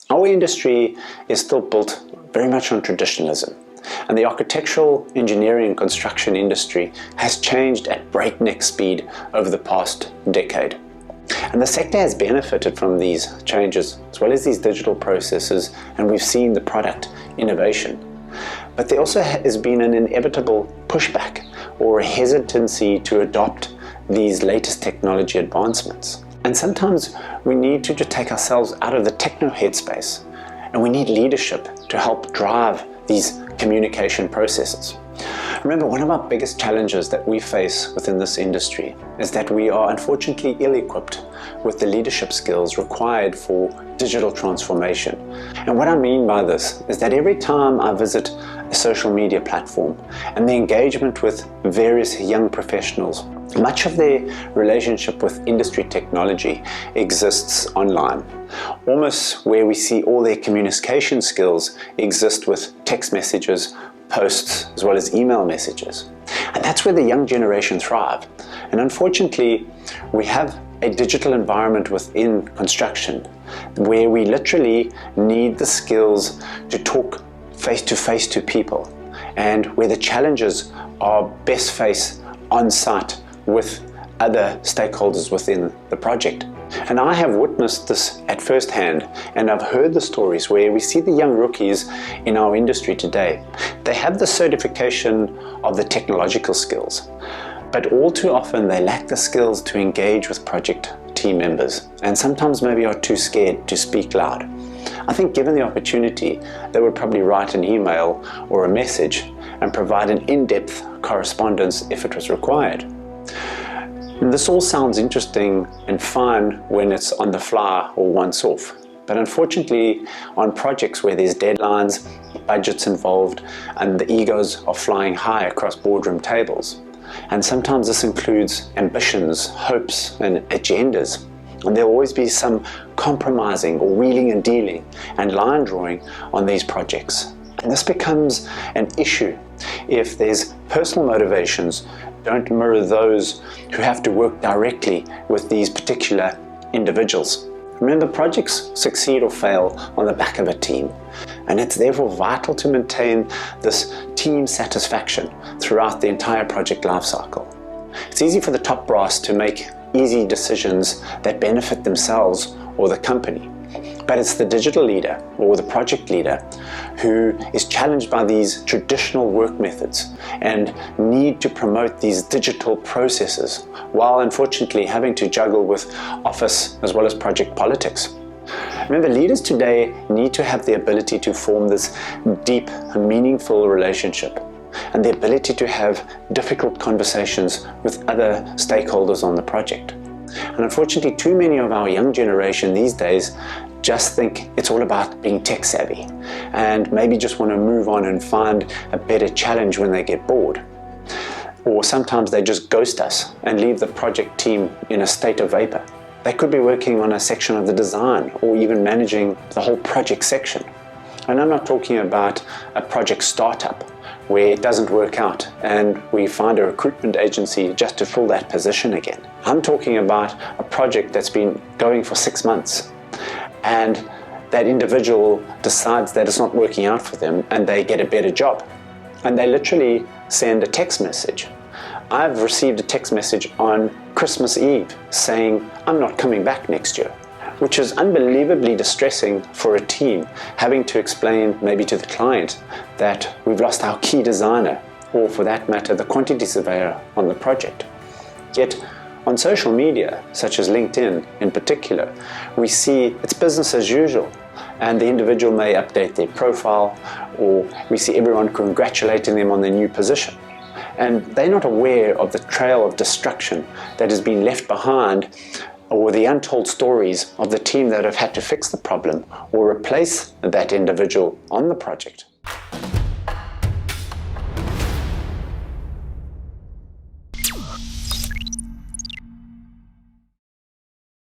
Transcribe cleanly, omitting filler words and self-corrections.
Our industry is still built very much on traditionalism, and the architectural, engineering and construction industry has changed at breakneck speed over the past decade. And the sector has benefited from these changes as well as these digital processes, and we've seen the product innovation. But there also has been an inevitable pushback or a hesitancy to adopt these latest technology advancements. And sometimes we need to just take ourselves out of the techno headspace, and we need leadership to help drive these communication processes. Remember, one of our biggest challenges that we face within this industry is that we are unfortunately ill-equipped with the leadership skills required for digital transformation. And what I mean by this is that every time I visit a social media platform and the engagement with various young professionals, much of their relationship with industry technology exists online, almost where we see all their communication skills exist with text messages, posts, as well as email messages. And that's where the young generation thrive. And unfortunately, we have a digital environment within construction where we literally need the skills to talk face to people, and where the challenges are best faced on site with other stakeholders within the project. And I have witnessed this at first hand, and I've heard the stories where we see the young rookies in our industry today. They have the certification of the technological skills, but all too often they lack the skills to engage with project team members, and sometimes maybe are too scared to speak loud. I think given the opportunity, they would probably write an email or a message and provide an in-depth correspondence if it was required. And this all sounds interesting and fine when it's on the fly or once off. But unfortunately, on projects where there's deadlines, budgets involved, and the egos are flying high across boardroom tables. And sometimes this includes ambitions, hopes, and agendas. And there'll always be some compromising or wheeling and dealing and line drawing on these projects. And this becomes an issue if there's personal motivations don't mirror those who have to work directly with these particular individuals. Remember, projects succeed or fail on the back of a team, and it's therefore vital to maintain this team satisfaction throughout the entire project lifecycle. It's easy for the top brass to make easy decisions that benefit themselves or the company, but it's the digital leader or the project leader who is challenged by these traditional work methods and need to promote these digital processes while unfortunately having to juggle with office as well as project politics. Remember, leaders today need to have the ability to form this deep, meaningful relationship and the ability to have difficult conversations with other stakeholders on the project. And unfortunately, too many of our young generation these days just think it's all about being tech savvy and maybe just want to move on and find a better challenge when they get bored. Or sometimes they just ghost us and leave the project team in a state of vapor. They could be working on a section of the design or even managing the whole project section. And I'm not talking about a project startup where it doesn't work out and we find a recruitment agency just to fill that position again. I'm talking about a project that's been going for 6 months, and that individual decides that it's not working out for them and they get a better job. And they literally send a text message. I've received a text message on Christmas Eve saying, "I'm not coming back next year," which is unbelievably distressing for a team, having to explain maybe to the client that we've lost our key designer, or for that matter, the quantity surveyor on the project. Yet, on social media, such as LinkedIn in particular, we see it's business as usual, and the individual may update their profile, or we see everyone congratulating them on their new position. And they're not aware of the trail of destruction that has been left behind, or the untold stories of the team that have had to fix the problem or replace that individual on the project.